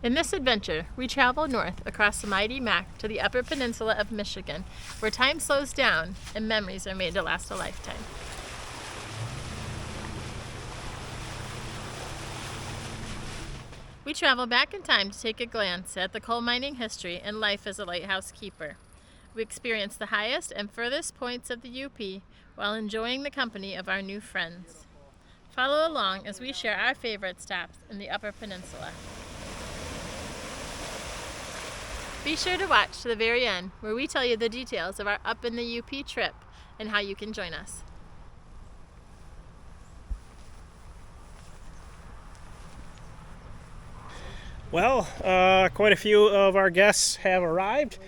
In this adventure, we travel north across the mighty Mac to the Upper Peninsula of Michigan, where time slows down and memories are made to last a lifetime. We travel back in time to take a glance at the coal mining history and life as a lighthouse keeper. We experience the highest and furthest points of the UP while enjoying the company of our new friends. Follow along as we share our favorite stops in the Upper Peninsula. Be sure to watch to the very end, where we tell you the details of our Up in the UP trip and how you can join us. Well, quite a few of our guests have arrived.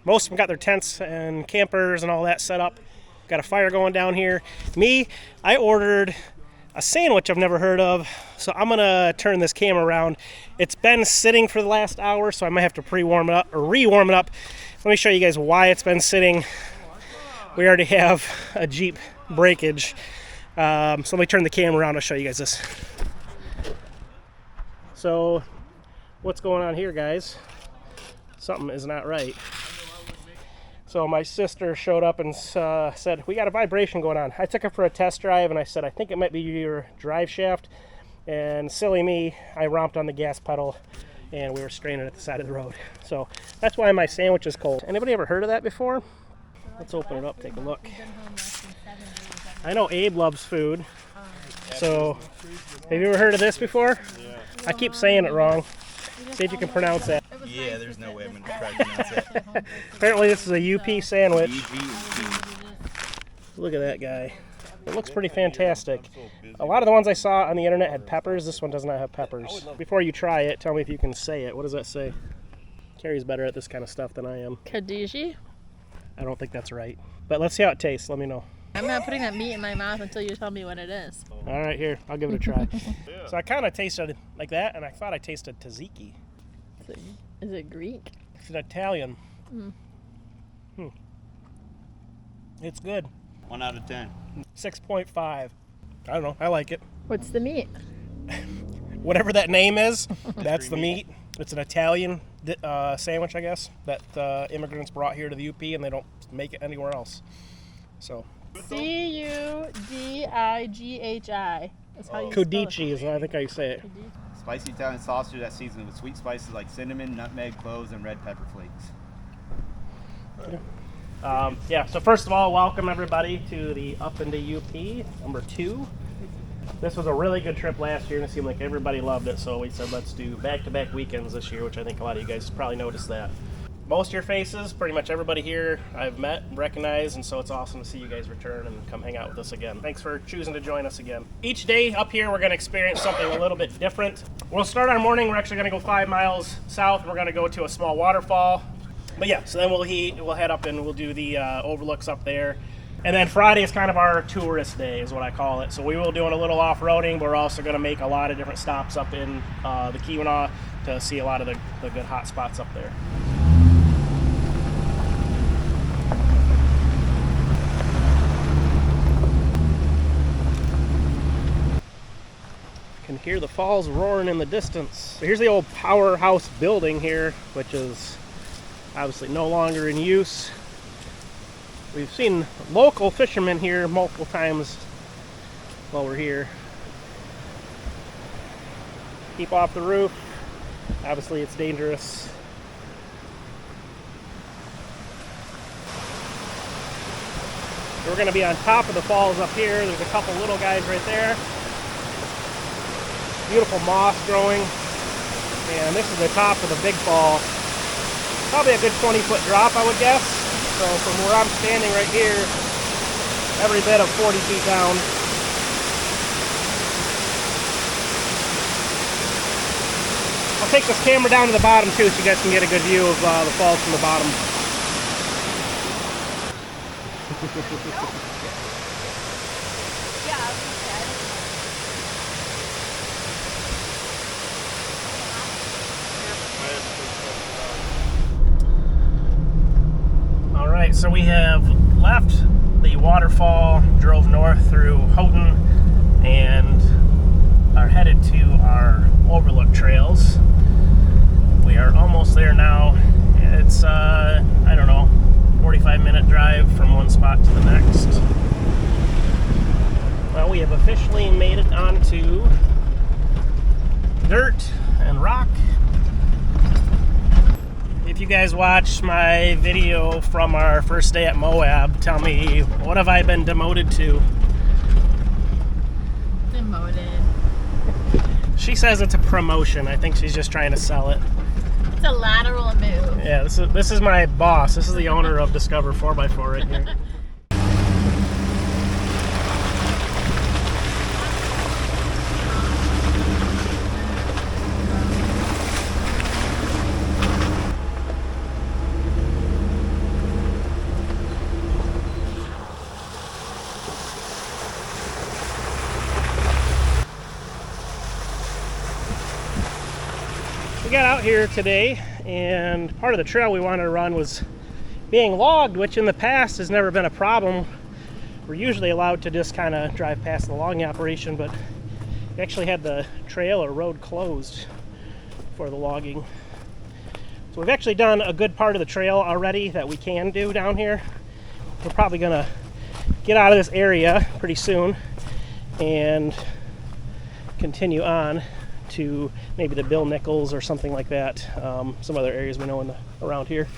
Most of them got their tents and campers and all that set up. Got a fire going down here. Me, I ordered a sandwich I've never heard of, so I'm gonna turn this camera around. It's been sitting for the last hour, so I might have to pre-warm it up or re-warm it up. Let me show you guys why it's been sitting. We already have a Jeep breakage, so let me turn the camera around. I'll show you guys this. So what's going on here, guys? Something is not right. So my sister showed up and said, we got a vibration going on. I took her for a test drive and I said, I think it might be your drive shaft. And silly me, I romped on the gas pedal and we were straining at the side of the road. So that's why my sandwich is cold. Anybody ever heard of that before? Let's open it up, take a look. I know Abe loves food. So have you ever heard of this before? I keep saying it wrong. See if you can pronounce that. Yeah, there's no way I'm going to try to pronounce it. Apparently this is a UP sandwich. Look at that guy. It looks pretty fantastic. A lot of the ones I saw on the internet had peppers. This one does not have peppers. Before you try it, tell me if you can say it. What does that say? Carrie's better at this kind of stuff than I am. Kadiji? I don't think that's right. But let's see how it tastes. Let me know. I'm not putting that meat in my mouth until you tell me what it is. All right, here. I'll give it a try. So I kind of tasted like that, and I thought I tasted tzatziki. Is it Greek? It's an Italian. It's good. 1 out of 10. 6.5. I don't know. I like it. What's the meat? Whatever that name is, that's the meat. It's an Italian sandwich, I guess, that immigrants brought here to the UP, and they don't make it anywhere else. So. Cudigi. That's how you Cudigi is, I think how you say it. Spicy Italian sausage that's seasoned with sweet spices like cinnamon, nutmeg, cloves, and red pepper flakes. So first of all, welcome everybody to the Up into UP number 2. This was a really good trip last year, and it seemed like everybody loved it, so we said let's do back-to-back weekends this year, which I think a lot of you guys probably noticed that. Most of your faces, pretty much everybody here I've met and recognized, and so it's awesome to see you guys return and come hang out with us again. Thanks for choosing to join us again. Each day up here we're going to experience something a little bit different. We'll start our morning, we're actually going to go 5 miles south, and we're going to go to a small waterfall. But yeah, so then we'll head up and we'll do the overlooks up there. And then Friday is kind of our tourist day is what I call it. So we will doing a little off-roading, but we're also going to make a lot of different stops up in the Keweenaw to see a lot of the good hot spots up there. Can hear the falls roaring in the distance. So here's the old powerhouse building here, which is obviously no longer in use. We've seen local fishermen here multiple times while we're here. Keep off the roof. Obviously it's dangerous. We're going to be on top of the falls up here. There's a couple little guys right there. Beautiful moss growing, and this is the top of the big fall. Probably a good 20-foot drop, I would guess. So from where I'm standing right here, every bit of 40 feet down. I'll take this camera down to the bottom too, so you guys can get a good view of the falls from the bottom. Alright, so we have left the waterfall, drove north through Houghton, and are headed to our overlook trails. now. It's, I don't know, 45-minute drive from one spot to the next. Well, we have officially made it onto dirt and rock. If you guys watched my video from our first day at Moab, tell me, what have I been demoted to? Demoted. She says it's a promotion. I think she's just trying to sell it. It's a lateral move. Yeah, this is my boss. This is the owner of Discover 4x4 right here. We got out here today, and part of the trail we wanted to run was being logged, which in the past has never been a problem. We're usually allowed to just kind of drive past the logging operation, but we actually had the trail or road closed for the logging. So we've actually done a good part of the trail already that we can do down here. We're probably gonna get out of this area pretty soon and continue on to maybe the Bill Nichols or something like that. Some other areas we know around here.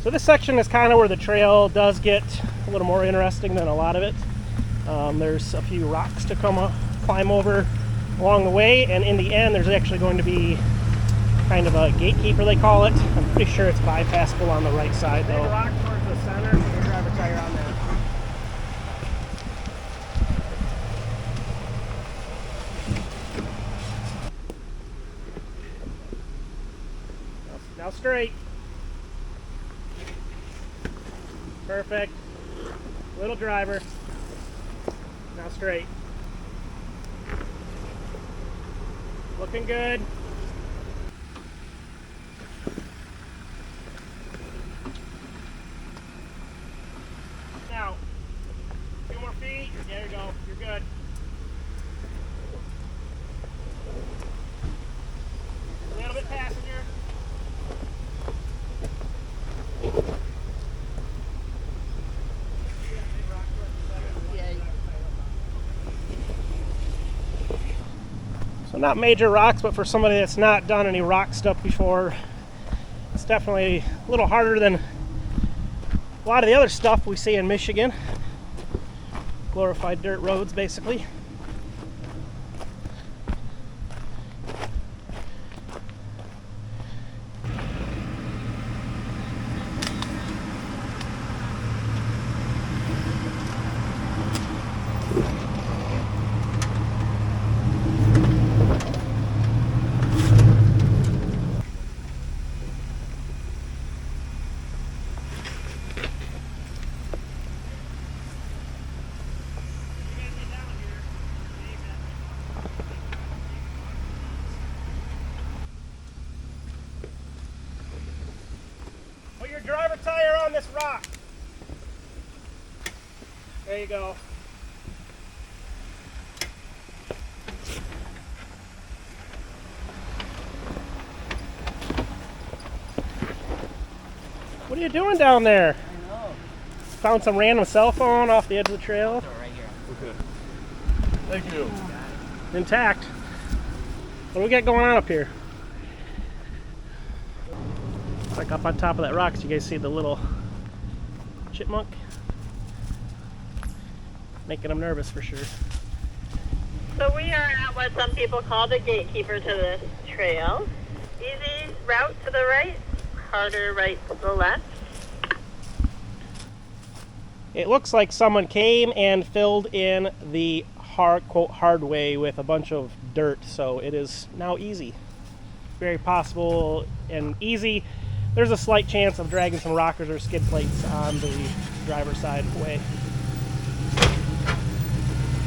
So this section is kind of where the trail does get a little more interesting than a lot of it. There's a few rocks to climb over along the way, and in the end there's actually going to be kind of a gatekeeper, they call it. I'm pretty sure it's bypassable on the right side though. Big rock towards the center, your driver tire on that. Now straight. Perfect. Little driver. Now straight. Looking good. Now, 2 more feet. There you go. You're good. A little bit passenger. So not major rocks, but for somebody that's not done any rock stuff before, it's definitely a little harder than a lot of the other stuff we see in Michigan. Glorified dirt roads, basically. Put your driver tire on this rock. There you go. What are you doing down there? I know. Found some random cell phone off the edge of the trail. Right here. Okay. Thank you. Intact. What do we got going on up here? It's like up on top of that rock. So you guys see the little chipmunk? Making them nervous for sure. So we are at what some people call the gatekeeper to this trail. Easy route to the right, harder right to the left. It looks like someone came and filled in the hard, quote, hard way with a bunch of dirt, so it is now easy. Very possible and easy. There's a slight chance of dragging some rockers or skid plates on the driver's side way.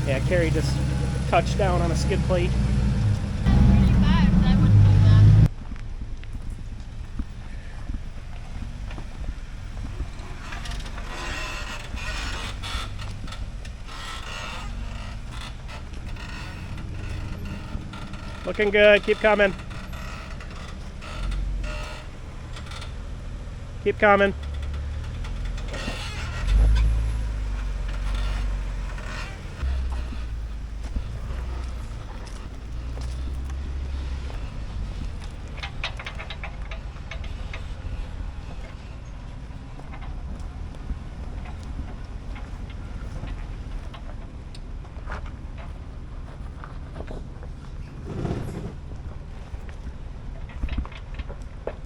Yeah, Carrie just touched down on a skid plate. 35, I wouldn't do that. Looking good. Keep coming. Keep coming.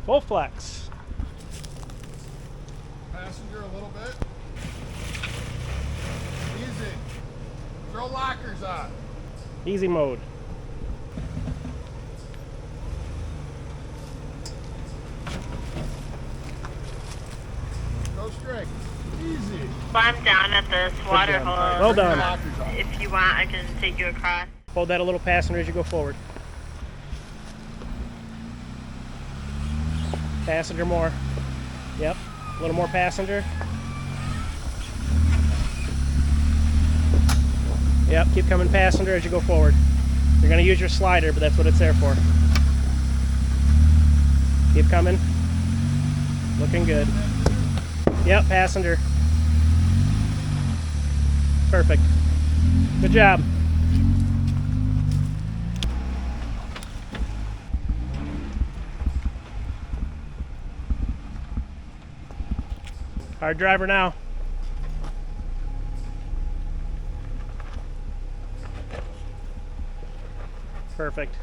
Full flex. Passenger a little bit. Easy. Throw lockers on. Easy mode. Go straight. Easy. Well, I'm down at this waterfall. Well done. Lockers on. If you want, I can take you across. Hold that a little, passenger, as you go forward. Passenger more. Yep. A little more passenger. Yep. Keep coming passenger as you go forward. You're going to use your slider, but that's what it's there for. Keep coming. Looking good. Yep. Passenger. Perfect. Good job. Hard driver now. Perfect.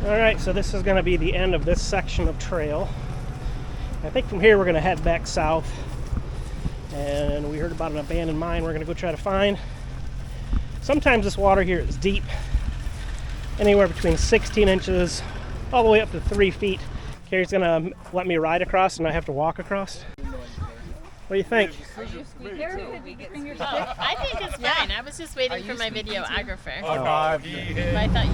All right, so this is going to be the end of this section of trail. I think from here we're going to head back south, and we heard about an abandoned mine we're going to go try to find. Sometimes this water here is deep, anywhere between 16 inches all the way up to 3 feet. Carrie's gonna let me ride across and I have to walk across. What do you think? I think it's fine. I was just waiting for my videographer. Oh, no. I But I thought you.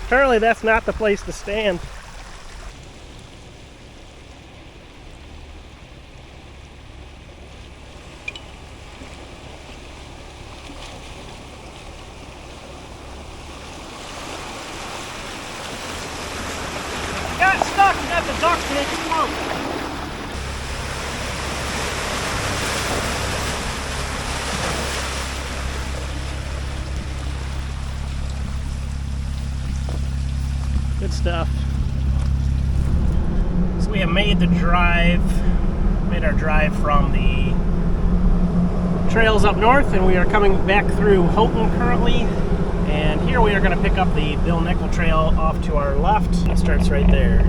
Apparently that's not the place to stand. Got stuck at the duct tape smoke. Good stuff. So we have made our drive from the trails up north, and we are coming back through Houghton currently. And here we are going to pick up the Bill Nickel Trail off to our left. It starts right there.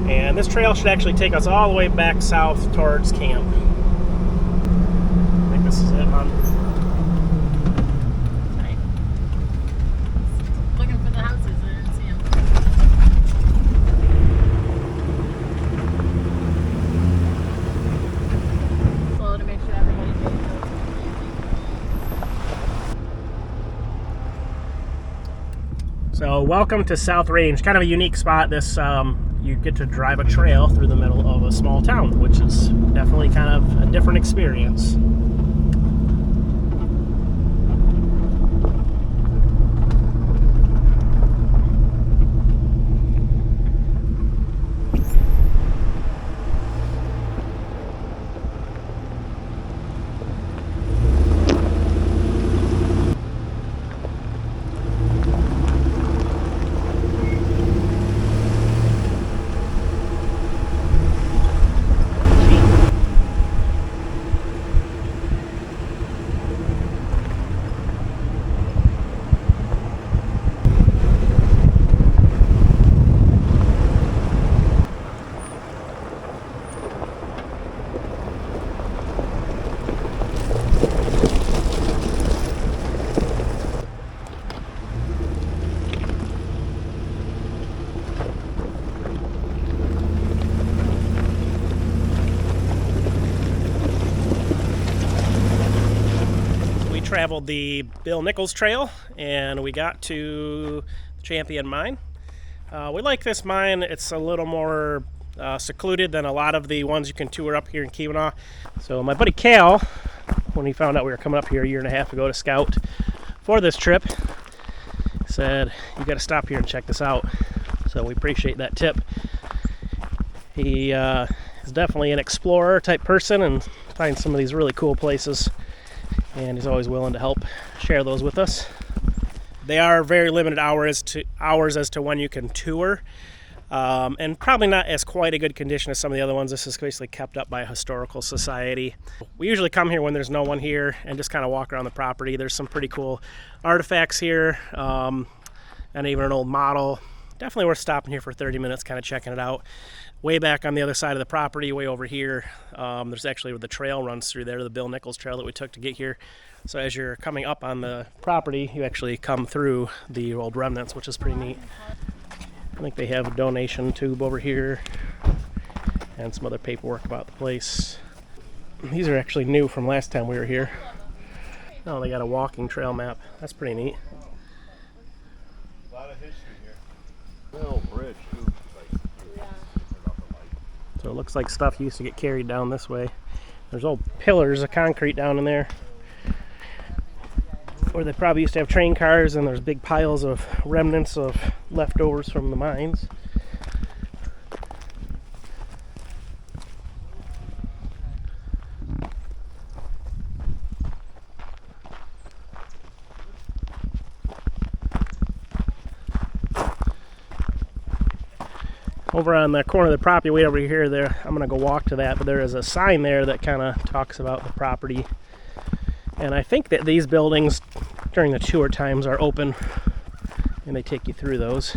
And this trail should actually take us all the way back south towards camp. I think this is it, hon. Looking for the houses. I didn't see them. Slow to make sure everybody takes it. So welcome to South Range. Kind of a unique spot. This you get to drive a trail through the middle of a small town, which is definitely kind of a different experience. traveled the Bill Nichols Trail, and we got to Champion Mine. We like this mine. It's a little more secluded than a lot of the ones you can tour up here in Keweenaw. So my buddy Cal, when he found out we were coming up here a year and a half ago to scout for this trip, said, you got to stop here and check this out. So we appreciate that tip. He is definitely an explorer type person and finds some of these really cool places, and he's always willing to help share those with us. They are very limited hours as to when you can tour, and probably not as quite a good condition as some of the other ones. This is basically kept up by a historical society. We usually come here when there's no one here and just kind of walk around the property. There's some pretty cool artifacts here, and even an old model. Definitely worth stopping here for 30 minutes, kind of checking it out. Way back on the other side of the property, way over here, there's actually where the trail runs through there, the Bill Nichols Trail that we took to get here. So as you're coming up on the property, you actually come through the old remnants, which is pretty neat. I think they have a donation tube over here and some other paperwork about the place. These are actually new from last time we were here. Oh, they got a walking trail map. That's pretty neat. A lot of history here. Little bridge, too. So it looks like stuff used to get carried down this way. There's old pillars of concrete down in there where they probably used to have train cars, and there's big piles of remnants of leftovers from the mines. Over on the corner of the property, way over here, there, I'm gonna go walk to that, but there is a sign there that kind of talks about the property. And I think that these buildings during the tour times are open, and they take you through those.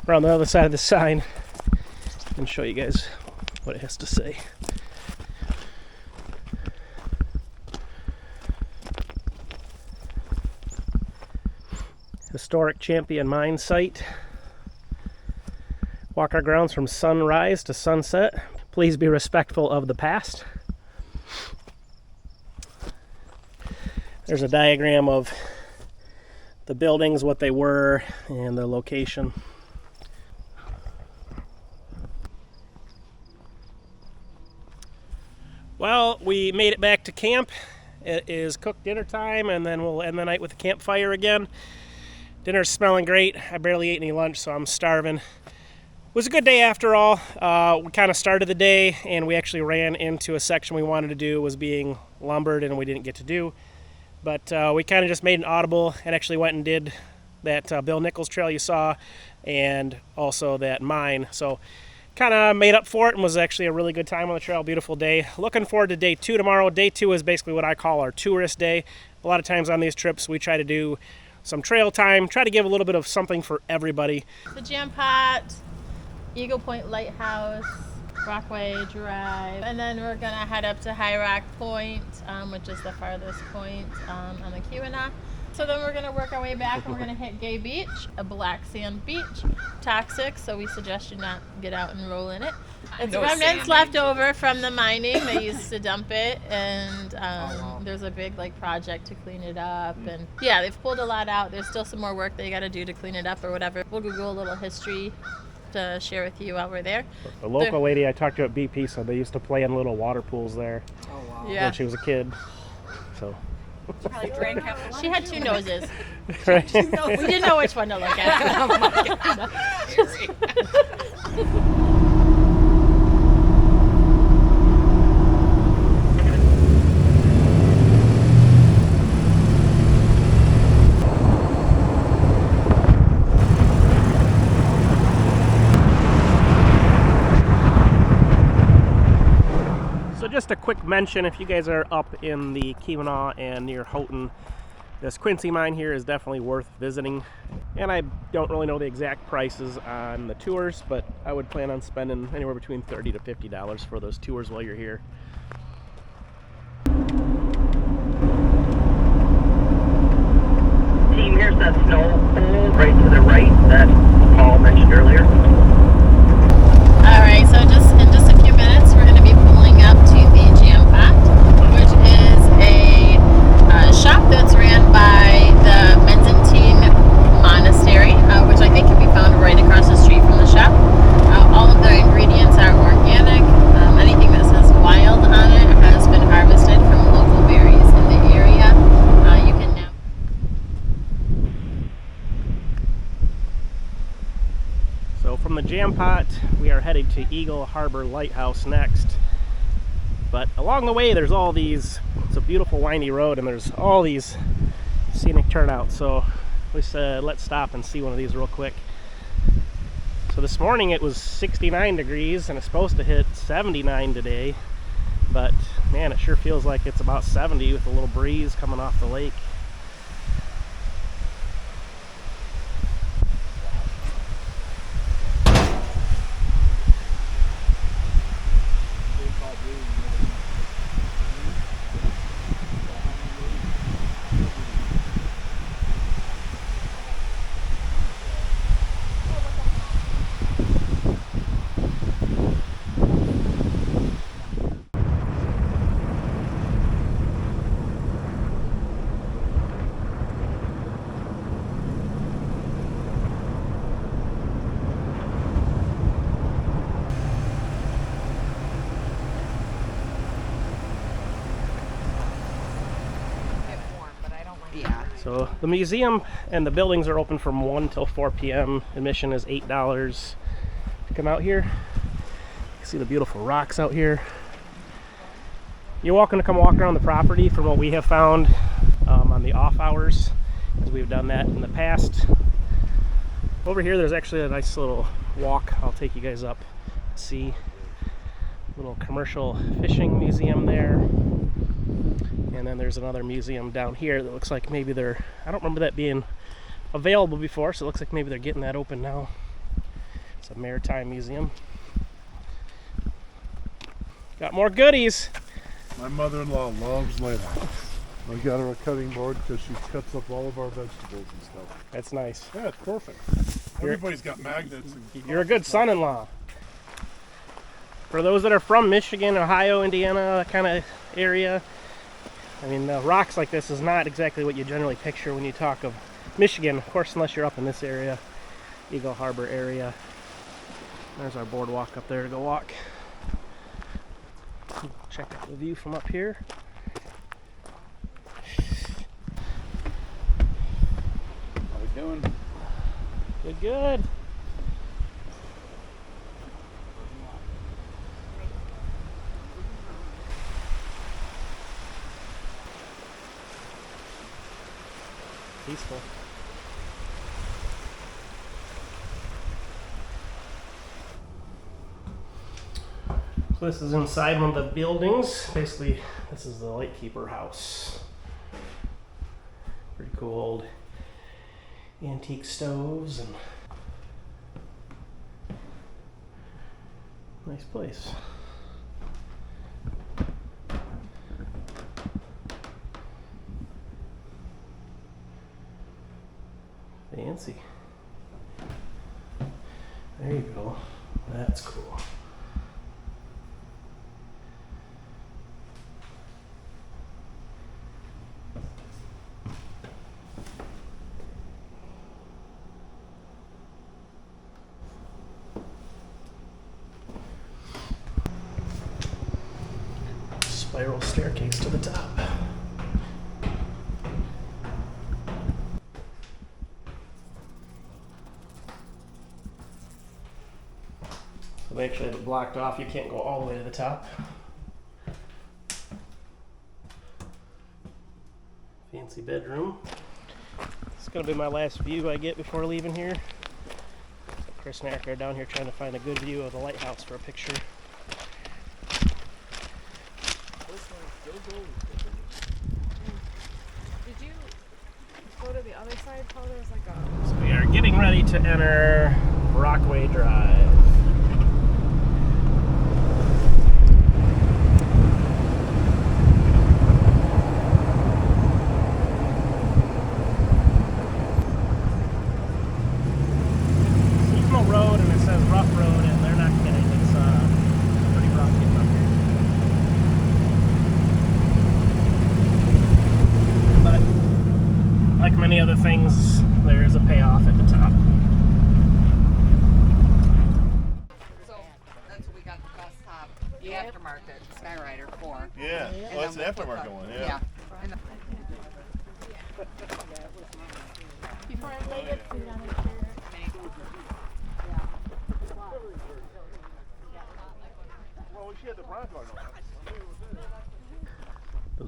We're on the other side of the sign and show you guys what it has to say. Historic Champion Mine Site. Walk our grounds from sunrise to sunset. Please be respectful of the past. There's a diagram of the buildings, what they were, and the location. Well, we made it back to camp. It is cooked dinner time, and then we'll end the night with a campfire again. Dinner's smelling great. I barely ate any lunch, so I'm starving. It was a good day after all. We kind of started the day, and we actually ran into a section we wanted to do was being lumbered, and we didn't get to do. But we kind of just made an audible and actually went and did that Bill Nichols Trail you saw, and also that mine. So kind of made up for it, and was actually a really good time on the trail. Beautiful day. Looking forward to day 2 tomorrow. Day 2 is basically what I call our tourist day. A lot of times on these trips, we try to do some trail time, try to give a little bit of something for everybody. The Jam Pot, Eagle Point Lighthouse, Rockway Drive, and then we're gonna head up to High Rock Point, which is the farthest point on the Keweenaw. So then we're gonna work our way back, and we're gonna hit Gay Beach, a black sand beach, toxic, so we suggest you not get out and roll in it. It's remnants left over from the mining. They used to dump it, and there's a big project to clean it up. And yeah, they've pulled a lot out. There's still some more work they got to do to clean it up or whatever. We'll Google a little history to share with you while we're there. The local lady I talked to at BP said they used to play in little water pools there when she was a kid. So Probably drank half the she had 2 noses. right. We didn't know which one to look at. Oh my God. Just a quick mention, if you guys are up in the Keweenaw and near Houghton, this Quincy mine here is definitely worth visiting. And I don't really know the exact prices on the tours, but I would plan on spending anywhere between $30 to $50 for those tours while you're here. Team, here's that snow hole right to the right that Paul mentioned earlier. Alright, so in just a few minutes we're going to be pulling up to the Jam Pot, which is So from the Jam Pot, we are headed to Eagle Harbor Lighthouse next. But along the way, there's all these, it's a beautiful windy road, and there's all these scenic turnouts. So we said, let's stop and see one of these real quick. So this morning it was 69 degrees, and it's supposed to hit 79 today. But man, it sure feels like it's about 70 with a little breeze coming off the lake. So the museum and the buildings are open from 1 till 4 p.m. Admission is $8 to come out here. You can see the beautiful rocks out here. You're welcome to come walk around the property from what we have found on the off hours, as we've done that in the past. Over here there's actually a nice little walk. I'll take you guys up to see. Little commercial fishing museum there. And then there's another museum down here that looks like maybe they're, I don't remember that being available before, so it looks like maybe they're getting that open now. It's a maritime museum. Got more goodies. My mother-in-law loves lighthouse. I got her a cutting board because she cuts up all of our vegetables and stuff. That's nice. Yeah, it's perfect. Everybody's got magnets. You're a good son-in-law. For those that are from Michigan, Ohio, Indiana, that kind of area, I mean, rocks like this is not exactly what you generally picture when you talk of Michigan, of course, unless you're up in this area, Eagle Harbor area. There's our boardwalk up there to go walk. Check out the view from up here. How we doing? Good, good. Peaceful. So this is inside one of the buildings. Basically, this is the lightkeeper house. Pretty cool old antique stoves and nice place. Fancy. There you go. That's cool. Spiral staircase to the top. They actually have it blocked off. You can't go all the way to the top. Fancy bedroom. It's gonna be my last view I get before leaving here. Chris and Eric are down here trying to find a good view of the lighthouse for a picture. Did you go to the other side, Paul? There was like a... So we are getting ready to enter Rockaway Drive. Road, and it says rough road, and they're not kidding. It's pretty rough getting up here. But like many other things, there is a payoff at the top. So that's what we got the best top, the aftermarket Skyrider for. Yeah, well, that's an aftermarket one, yeah. And the, Before I lay it, put it on a chair.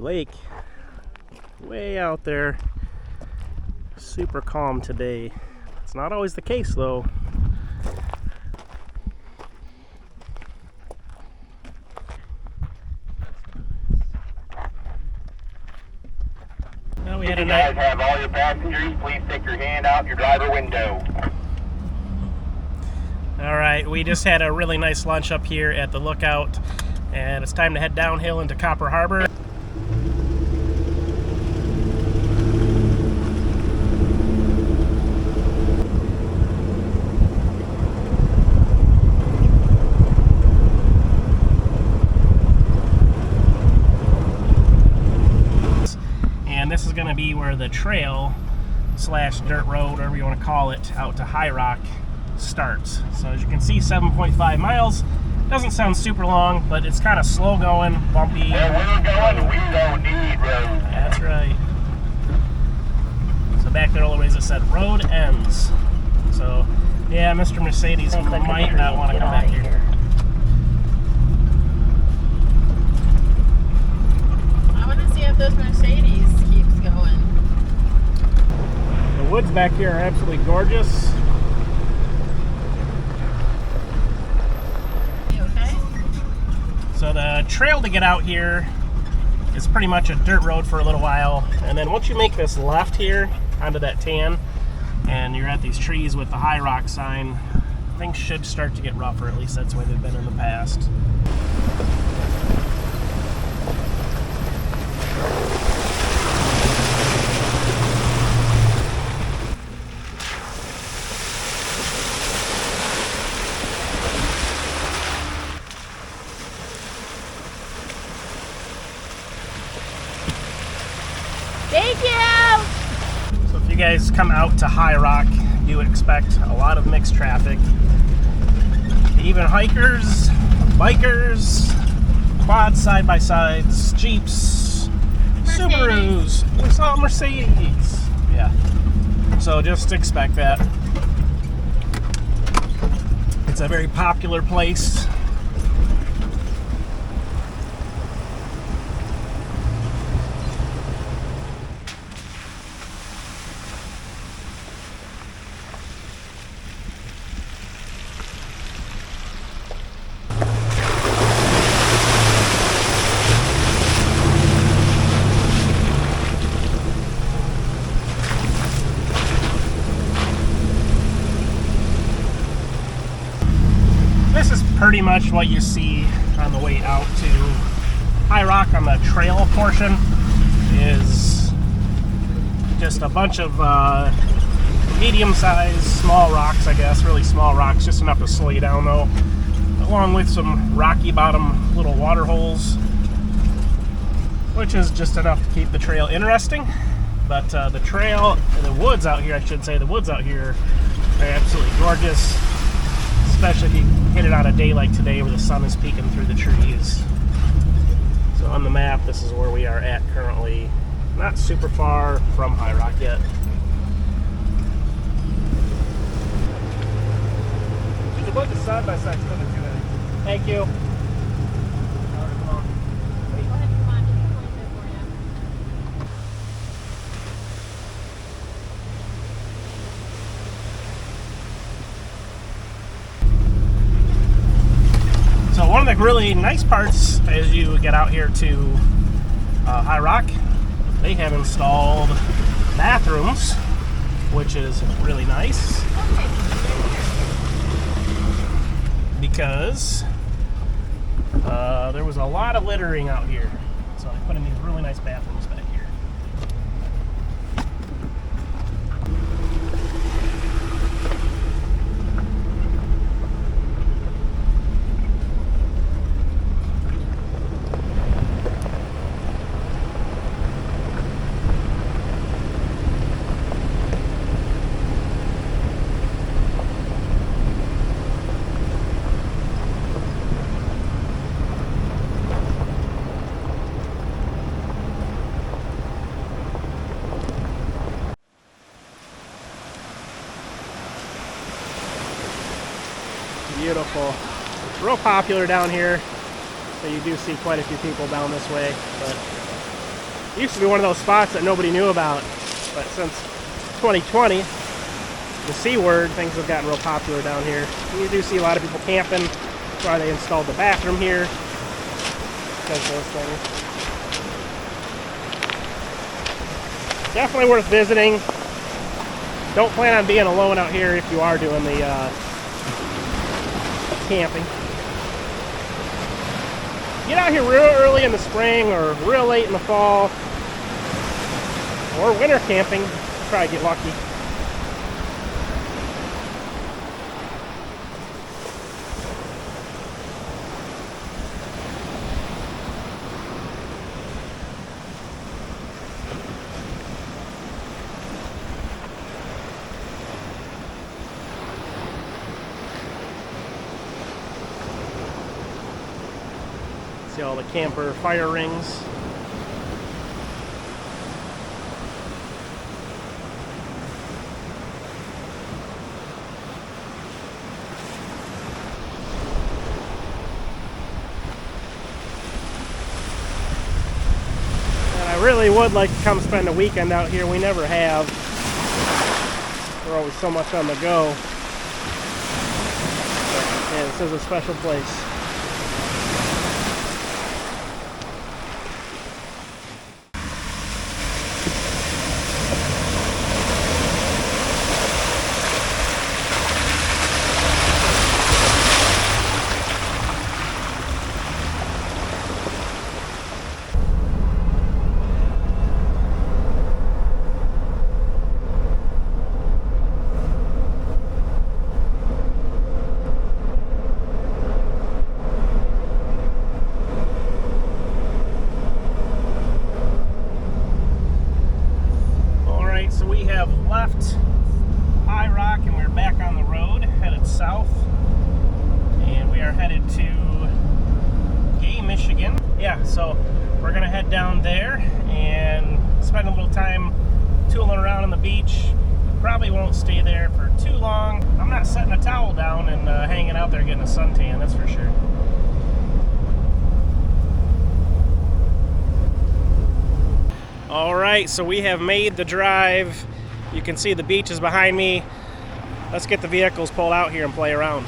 lake way out there. Super calm today. It's not always the case though. Well, we had a night. Have all your passengers, please stick your hand out your driver window. Alright, we just had a really nice lunch up here at the lookout, and it's time to head downhill into Copper Harbor. And this is going to be where the trail slash dirt road, whatever you want to call it, out to High Rock starts. So as you can see, 7.5 miles. Doesn't sound super long, but it's kind of slow going, bumpy. Where we're going, we don't need roads. That's right. So back there, all the ways it said road ends. So yeah, Mr. Mercedes might not want to come back here. I want to see if this Mercedes keeps going. The woods back here are absolutely gorgeous. You okay? So the trail to get out here is pretty much a dirt road for a little while, and then once you make this left here onto that tan and you're at these trees with the High Rock sign, things should start to get rougher. At least that's the way they've been in the past. Thank you! So if you guys come out to High Rock, you would expect a lot of mixed traffic. Even hikers, bikers, quads, side-by-sides, Jeeps, Subarus. We saw a Mercedes. Yeah. So just expect that. It's a very popular place. This is pretty much what you see on the way out to High Rock on the trail portion. Is just a bunch of medium-sized, small rocks, I guess, really small rocks, just enough to slow you down though, along with some rocky bottom little water holes, which is just enough to keep the trail interesting. But the trail, the woods out here, I should say, the woods out here are absolutely gorgeous, especially if you hit it on a day like today where the sun is peeking through the trees. So on the map, this is where we are at currently. Not super far from High Rock yet. There's a bunch of side-by-sides coming through there. Thank you. So one of the really nice parts as you get out here to High Rock, they have installed bathrooms, which is really nice because there was a lot of littering out here. So they put in these really nice bathrooms back here. Beautiful. It's real popular down here, so you do see quite a few people down this way, but It used to be one of those spots that nobody knew about, but since 2020, the C word, things have gotten real popular down here. You do see a lot of people camping. That's why they installed the bathroom here. Because of those things. Definitely worth visiting. Don't plan on being alone out here if you are doing the camping. Get out here real early in the spring or real late in the fall or winter camping. Probably get lucky. See all the camper fire rings. And I really would like to come spend a weekend out here. We never have. We're always so much on the go. Yeah, this is a special place. So we have left High Rock and we're back on the road, headed south, and we are headed to Gay, Michigan. Yeah, so we're gonna head down there and spend a little time tooling around on the beach. Probably won't stay there for too long. I'm not setting a towel down and hanging out there getting a suntan, that's for sure. All right, so we have made the drive. You can see the beach is behind me. Let's get the vehicles pulled out here and play around.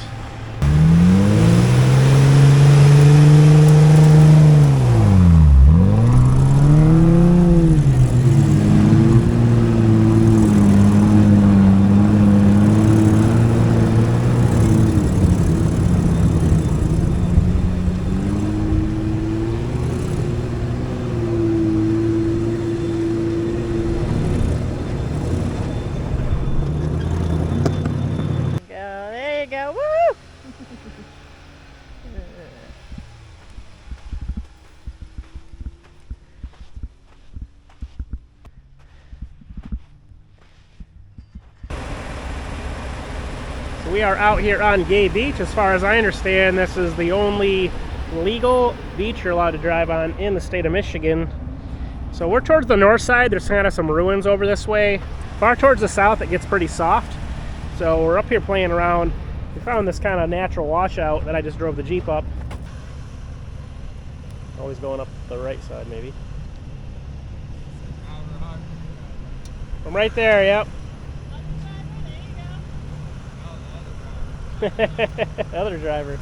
We are out here on Gay Beach. As far as I understand, this is the only legal beach you're allowed to drive on in the state of Michigan. So we're towards the north side. There's kind of some ruins over this way. Far towards the south, it gets pretty soft. So we're up here playing around. We found this kind of natural washout that I just drove the Jeep up. Always going up the right side, maybe. From right there, yep. Other driver.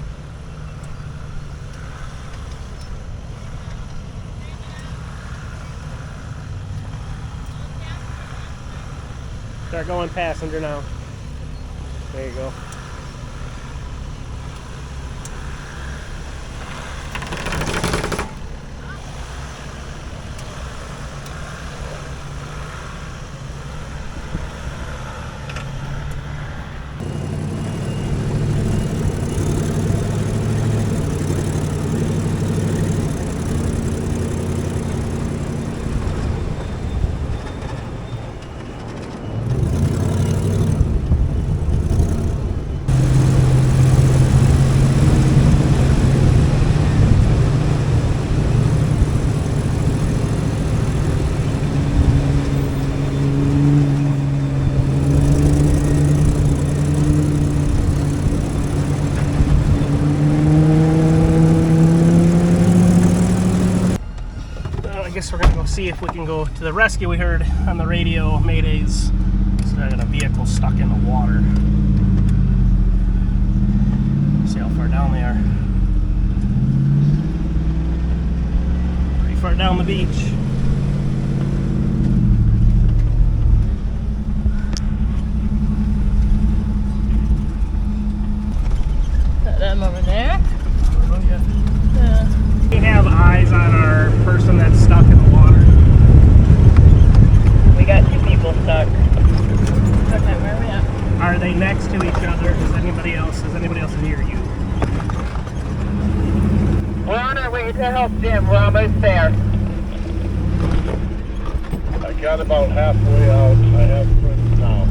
Start going passenger now. There you go. to the rescue. We heard on the radio Maydays. So I got a vehicle stuck in the water. See how far down they are. Pretty far down the beach. Put them over there. Oh, yeah. We have eyes on our person that's stuck in the water. We got 2 people stuck. Okay, where are we at? Are they next to each other? Is anybody else near you? We're on our way to help Jim. We're almost there. I got about halfway out. I have friends now.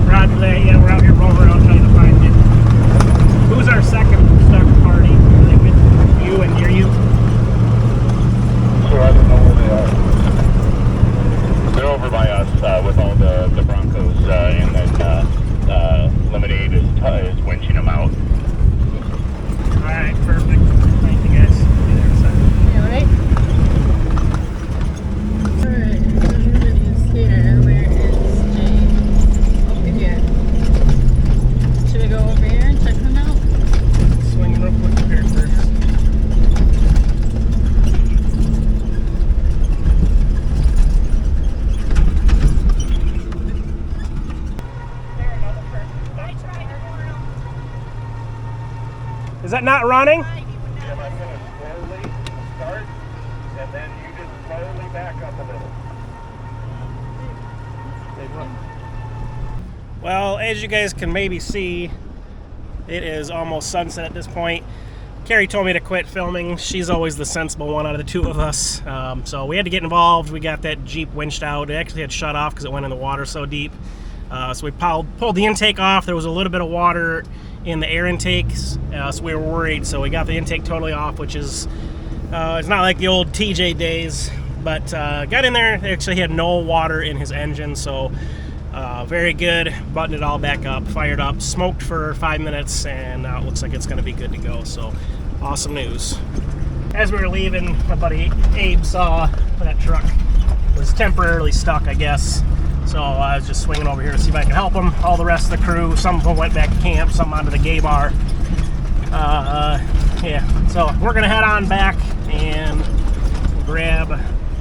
Roger that. Yeah, we're out here rolling around trying to find you. Who's our second stuck party? Are they with you and near you? So I don't know where they are. They're over by us with all the Broncos, and then Lemonade is winching them out. Alright, perfect. Thank you guys. See you there in a second. Yeah, right? Alright, everybody's here. Where is James? Over here. Should we go over here and check them out? Swing real quick here first. Is that not running? Yeah, I'm going to slowly start, and then you just slowly back up a little. Well, as you guys can maybe see, it is almost sunset at this point. Carrie told me to quit filming. She's always the sensible one out of the 2 of us. So we had to get involved. We got that Jeep winched out. It actually had shut off because it went in the water so deep. So we pulled the intake off. There was a little bit of water in the air intakes, so we were worried. So we got the intake totally off, which is it's not like the old TJ days, but got in there. They actually had no water in his engine, so very good. Buttoned it all back up, fired up, smoked for 5 minutes, and it looks like it's going to be good to go. So awesome news. As we were leaving, my buddy Abe saw that truck was temporarily stuck, I guess. So I was just swinging over here to see if I could help them. All the rest of the crew, some of them went back to camp, some onto the gay bar. Yeah, so we're gonna head on back and grab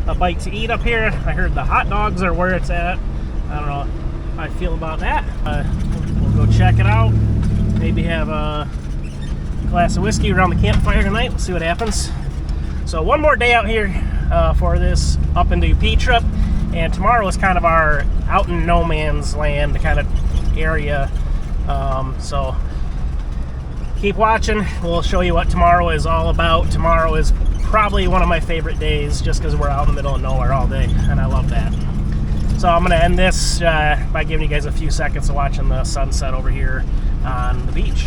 a bite to eat up here. I heard the hot dogs are where it's at. I don't know how I feel about that. We'll go check it out. Maybe have a glass of whiskey around the campfire tonight. We'll see what happens. So one more day out here for this up into UP trip. And tomorrow is kind of our out in no man's land kind of area. So keep watching. We'll show you what tomorrow is all about. Tomorrow is probably one of my favorite days just because we're out in the middle of nowhere all day, and I love that. So I'm going to end this by giving you guys a few seconds of watching the sunset over here on the beach.